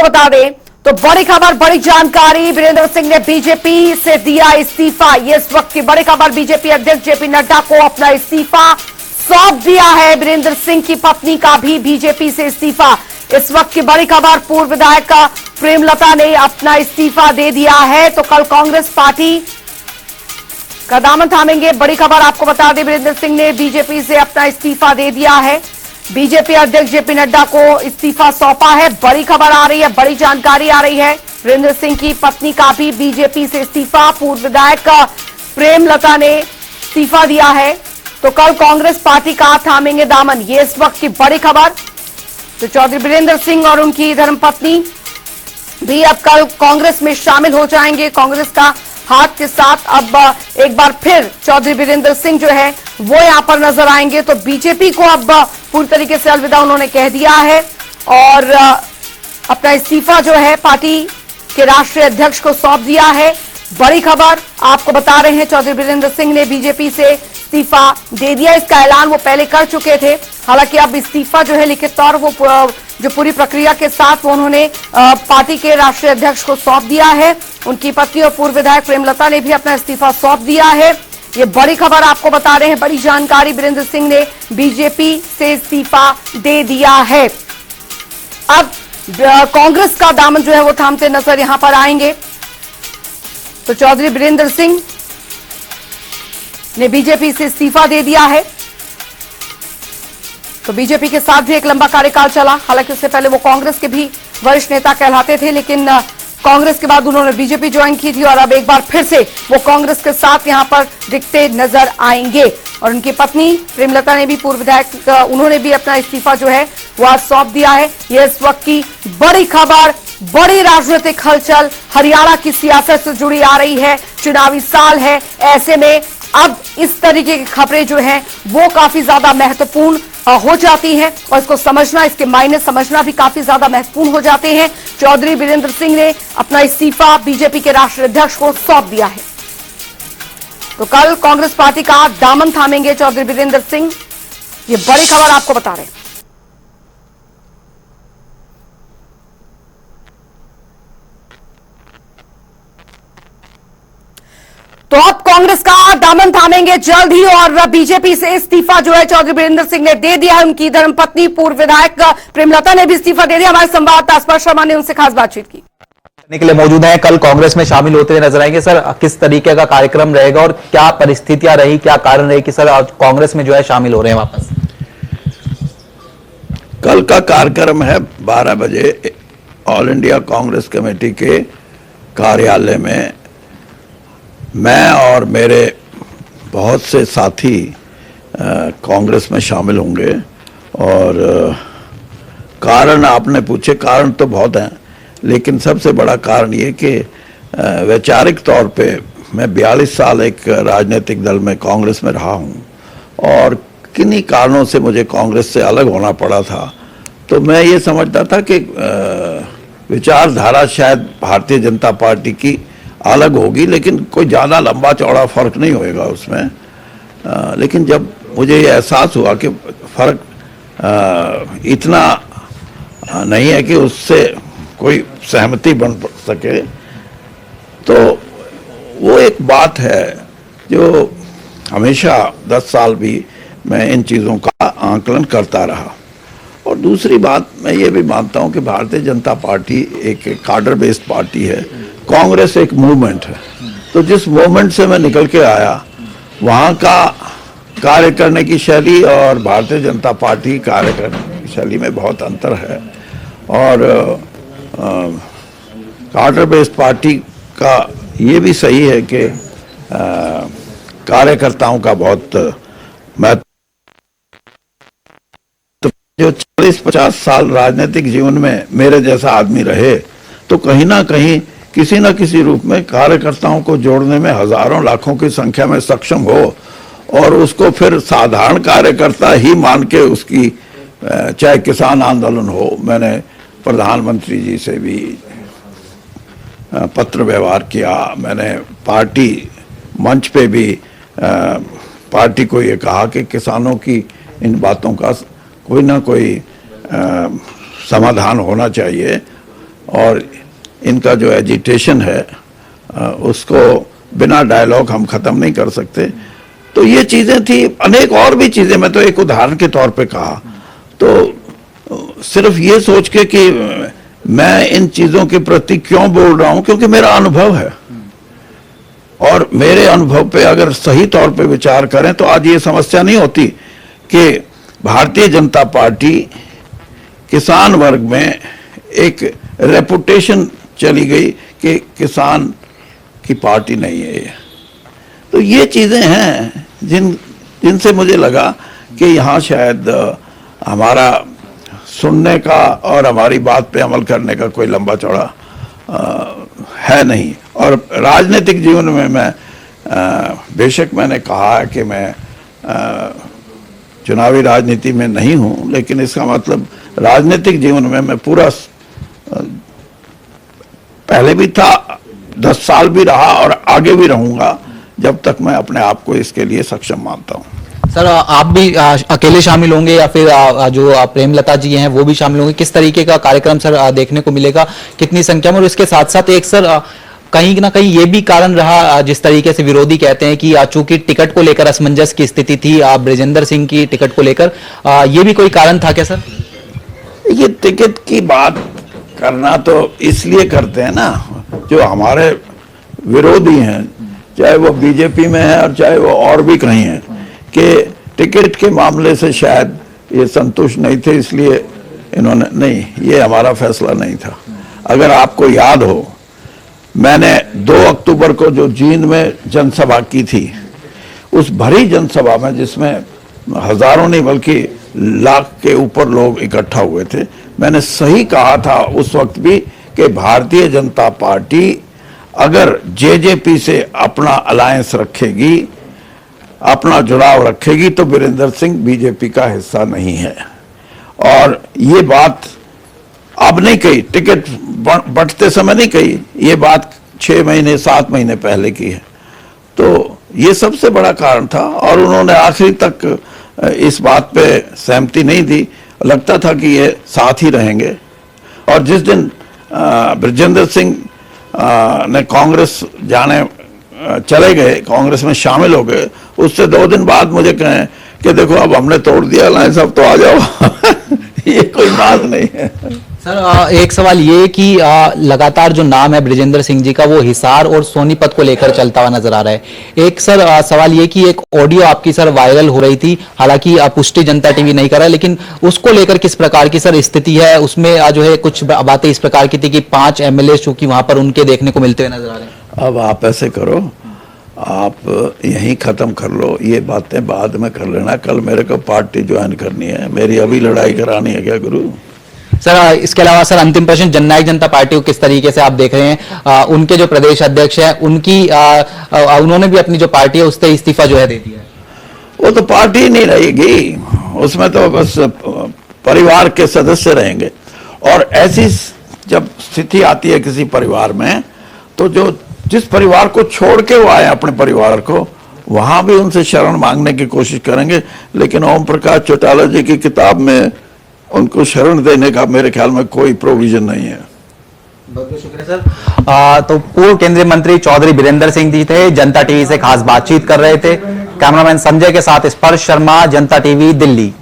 आपको बता दें तो बड़ी खबर, बड़ी जानकारी, वीरेंद्र सिंह ने बीजेपी से दिया इस्तीफा। ये इस वक्त की बड़ी खबर, बीजेपी अध्यक्ष जेपी नड्डा को अपना इस्तीफा सौंप दिया है। वीरेंद्र सिंह की पत्नी का भी बीजेपी से इस्तीफा। इस वक्त की बड़ी खबर, पूर्व विधायक प्रेमलता ने अपना इस्तीफा दे दिया है। तो कल कांग्रेस पार्टी का दामन थामेंगे। बड़ी खबर आपको बता दें, वीरेंद्र सिंह ने बीजेपी से अपना इस्तीफा दे दिया है। बीजेपी अध्यक्ष जेपी नड्डा को इस्तीफा सौंपा है। बड़ी खबर आ रही है, बड़ी जानकारी आ रही है। वीरेंद्र सिंह की पत्नी का भी बीजेपी से इस्तीफा। पूर्व विधायक प्रेमलता ने इस्तीफा दिया है। तो कल कांग्रेस पार्टी का थामेंगे दामन, ये इस वक्त की बड़ी खबर। तो चौधरी वीरेंद्र सिंह और उनकी धर्मपत्नी भी अब कल कांग्रेस में शामिल हो जाएंगे। कांग्रेस का हाथ के साथ अब एक बार फिर चौधरी वीरेंद्र सिंह जो है वो यहां पर नजर आएंगे। तो बीजेपी को अब पूरी तरीके से अलविदा उन्होंने कह दिया है और अपना इस्तीफा जो है पार्टी के राष्ट्रीय अध्यक्ष को सौंप दिया है। बड़ी खबर आपको बता रहे हैं, चौधरी वीरेंद्र सिंह ने बीजेपी से इस्तीफा दे दिया। इसका ऐलान वो पहले कर चुके थे। हालांकि अब इस्तीफा जो है लिखित तौर वो जो पूरी प्रक्रिया के साथ वो उन्होंने पार्टी के राष्ट्रीय अध्यक्ष को सौंप दिया है। उनकी पत्नी और पूर्व विधायक प्रेमलता ने भी अपना इस्तीफा सौंप दिया है। ये बड़ी खबर आपको बता रहे हैं, बड़ी जानकारी, वीरेंद्र सिंह ने बीजेपी से इस्तीफा दे दिया है। अब कांग्रेस का दामन जो है वो थामते नजर यहां पर आएंगे। तो चौधरी वीरेंद्र सिंह ने बीजेपी से इस्तीफा दे दिया है। तो बीजेपी के साथ भी एक लंबा कार्यकाल चला। हालांकि उससे पहले वो कांग्रेस के भी वरिष्ठ नेता कहलाते थे, लेकिन कांग्रेस के बाद उन्होंने बीजेपी ज्वाइन की थी और अब एक बार फिर से वो कांग्रेस के साथ यहां पर दिखते नजर आएंगे। और उनकी पत्नी प्रेमलता ने भी, पूर्व विधायक, उन्होंने भी अपना इस्तीफा जो है वो आज सौंप दिया है। ये इस वक्त की बड़ी खबर, बड़ी राजनीतिक हलचल हरियाणा की सियासत से जुड़ी आ रही है। चुनावी साल है, ऐसे में अब इस तरीके की खबरें जो हैं वो काफी ज्यादा महत्वपूर्ण हो जाती हैं और इसको समझना, इसके मायने समझना भी काफी ज्यादा महत्वपूर्ण हो जाते हैं। चौधरी वीरेंद्र सिंह ने अपना इस्तीफा बीजेपी के राष्ट्रीय अध्यक्ष को सौंप दिया है। तो कल कांग्रेस पार्टी का दामन थामेंगे चौधरी वीरेंद्र सिंह। ये बड़ी खबर आपको बता रहे हैं। तो अब कांग्रेस का दामन थामेंगे जल्द ही और बीजेपी से इस्तीफा जो है चौधरी वीरेंद्र सिंह ने दे दिया है। उनकी धर्मपत्नी पूर्व विधायक प्रेमलता ने भी इस्तीफा दे दिया। हमारे संवाददाता स्पर्श शर्मा ने उनसे खास बातचीत की। के लिए मौजूद हैं, कल कांग्रेस में शामिल होते हुए नजर आएंगे। सर, किस तरीके का कार्यक्रम रहेगा और क्या परिस्थितियां रही, क्या कारण रही कि सर आज कांग्रेस में जो है शामिल हो रहे हैं वापस? कल का कार्यक्रम है 12 बजे ऑल इंडिया कांग्रेस कमेटी के कार्यालय में। मैं और मेरे बहुत से साथी कांग्रेस में शामिल होंगे। और कारण आपने पूछे, कारण तो बहुत हैं, लेकिन सबसे बड़ा कारण ये कि वैचारिक तौर पे मैं 42 साल एक राजनीतिक दल में कांग्रेस में रहा हूँ और किन्हीं कारणों से मुझे कांग्रेस से अलग होना पड़ा था। तो मैं ये समझता था कि विचारधारा शायद भारतीय जनता पार्टी की अलग होगी, लेकिन कोई ज़्यादा लंबा चौड़ा फर्क नहीं होएगा उसमें। लेकिन जब मुझे ये एहसास हुआ कि फर्क इतना नहीं है कि उससे कोई सहमति बन सके, तो वो एक बात है जो हमेशा 10 साल भी मैं इन चीज़ों का आंकलन करता रहा। और दूसरी बात, मैं ये भी मानता हूँ कि भारतीय जनता पार्टी एक कार्डर बेस्ड पार्टी है, कांग्रेस एक मूवमेंट है। तो जिस मूवमेंट से मैं निकल के आया, वहाँ का कार्य करने की शैली और भारतीय जनता पार्टी कार्य करने की शैली में बहुत अंतर है। और कार्डर बेस्ड पार्टी का ये भी सही है कि कार्यकर्ताओं का बहुत महत्व, जो 40-50 साल राजनीतिक जीवन में मेरे जैसा आदमी रहे, तो कहीं ना कहीं किसी न किसी रूप में कार्यकर्ताओं को जोड़ने में हजारों लाखों की संख्या में सक्षम हो और उसको फिर साधारण कार्यकर्ता ही मान के उसकी, चाहे किसान आंदोलन हो, मैंने प्रधानमंत्री जी से भी पत्र व्यवहार किया, मैंने पार्टी मंच पे भी पार्टी को ये कहा कि किसानों की इन बातों का कोई ना कोई समाधान होना चाहिए। और इनका जो एजिटेशन है उसको बिना डायलॉग हम खत्म नहीं कर सकते। तो ये चीजें थी, अनेक और भी चीजें, मैं तो एक उदाहरण के तौर पे कहा। तो सिर्फ ये सोच के कि मैं इन चीजों के प्रति क्यों बोल रहा हूं, क्योंकि मेरा अनुभव है, और मेरे अनुभव पे अगर सही तौर पे विचार करें तो आज ये समस्या नहीं होती कि भारतीय जनता पार्टी किसान वर्ग में एक रेपुटेशन चली गई कि किसान की पार्टी नहीं है ये। तो ये चीजें हैं जिनसे मुझे लगा कि यहाँ शायद हमारा सुनने का और हमारी बात पे अमल करने का कोई लंबा चौड़ा है नहीं। और राजनीतिक जीवन में मैं बेशक मैंने कहा है कि मैं चुनावी राजनीति में नहीं हूं, लेकिन इसका मतलब राजनीतिक जीवन में मैं पूरा पहले भी था, 10 साल भी रहा और आगे भी रहूंगा जब तक मैं अपने आप को इसके लिए सक्षम मानता हूं। सर आप भी अकेले शामिल होंगे या फिर जो प्रेमलता जी हैं वो भी शामिल होंगे? किस तरीके का कार्यक्रम सर देखने को मिलेगा, कितनी संख्या में? और इसके साथ साथ एक सर कहीं ना कहीं ये भी कारण रहा, जिस तरीके से विरोधी कहते हैं कि चूंकि टिकट को लेकर असमंजस की स्थिति थी ब्रजेंद्र सिंह की टिकट को लेकर, ये भी कोई कारण था क्या सर? ये टिकट की बात करना तो इसलिए करते हैं ना, जो हमारे विरोधी हैं, चाहे वो बीजेपी में है और चाहे वो और भी कहीं है, कि टिकट के मामले से शायद ये संतुष्ट नहीं थे, इसलिए इन्होंने नहीं, ये हमारा फैसला नहीं था। अगर आपको याद हो, मैंने 2 अक्टूबर को जो जींद में जनसभा की थी, उस भरी जनसभा में जिसमें हजारों नहीं बल्कि लाख के ऊपर लोग इकट्ठा हुए थे, मैंने सही कहा था उस वक्त भी कि भारतीय जनता पार्टी अगर जेजेपी से अपना अलायंस रखेगी, अपना जुड़ाव रखेगी, तो वीरेंद्र सिंह बीजेपी का हिस्सा नहीं है। और ये बात अब नहीं कही, टिकट बंटते समय नहीं कही, ये बात 6 महीने 7 महीने पहले की है। तो ये सबसे बड़ा कारण था, और उन्होंने आखिरी तक इस बात पे सहमति नहीं दी, लगता था कि ये साथ ही रहेंगे। और जिस दिन ब्रजेंद्र सिंह ने कांग्रेस जाने चले गए, कांग्रेस में शामिल हो गए, उससे 2 दिन बाद मुझे कहें कि देखो अब हमने तोड़ दिया अलायंस, अब तो आ जाओ। ये कोई बात नहीं है सर। एक सवाल ये कि लगातार जो नाम है ब्रजेंद्र सिंह जी का, वो हिसार और सोनीपत को लेकर चलता हुआ नजर आ रहा है। एक सर सवाल ये कि एक ऑडियो आपकी सर वायरल हो रही थी, हालांकि पुष्टि जनता टीवी नहीं कर रहा, लेकिन उसको लेकर किस प्रकार की सर स्थिति है? उसमें जो है कुछ बातें इस प्रकार की थी कि 5 एमएलए चूंकि वहां पर उनके देखने को मिलते हुए नजर आ रहे हैं। अब आप ऐसे करो, आप यहीं खत्म कर लो, ये बातें बाद में कर लेना। कल मेरे को पार्टी ज्वाइन करनी है, मेरी अभी लड़ाई करानी है क्या गुरु? सर इसके अलावा सर अंतिम प्रश्न, जननायक जनता पार्टी को किस तरीके से आप देख रहे हैं? उनके जो प्रदेश अध्यक्ष हैं, उनकी उन्होंने भी अपनी जो पार्टी है उससे इस्तीफा जो है दे दिया है। वो तो पार्टी नहीं रहेगी, उसमें तो बस परिवार के सदस्य रहेंगे। और ऐसी जब स्थिति आती है किसी परिवार में, तो जो जिस परिवार को छोड़ के वो आए अपने परिवार को, वहां भी उनसे शरण मांगने की कोशिश करेंगे। लेकिन ओम प्रकाश चौटाला जी की किताब में उनको शरण देने का मेरे ख्याल में कोई प्रोविजन नहीं है। बहुत बहुत शुक्रिया सर। तो पूर्व केंद्रीय मंत्री चौधरी वीरेंद्र सिंह जी थे, जनता टीवी से खास बातचीत कर रहे थे। कैमरामैन संजय के साथ स्पर्श शर्मा, जनता टीवी, दिल्ली।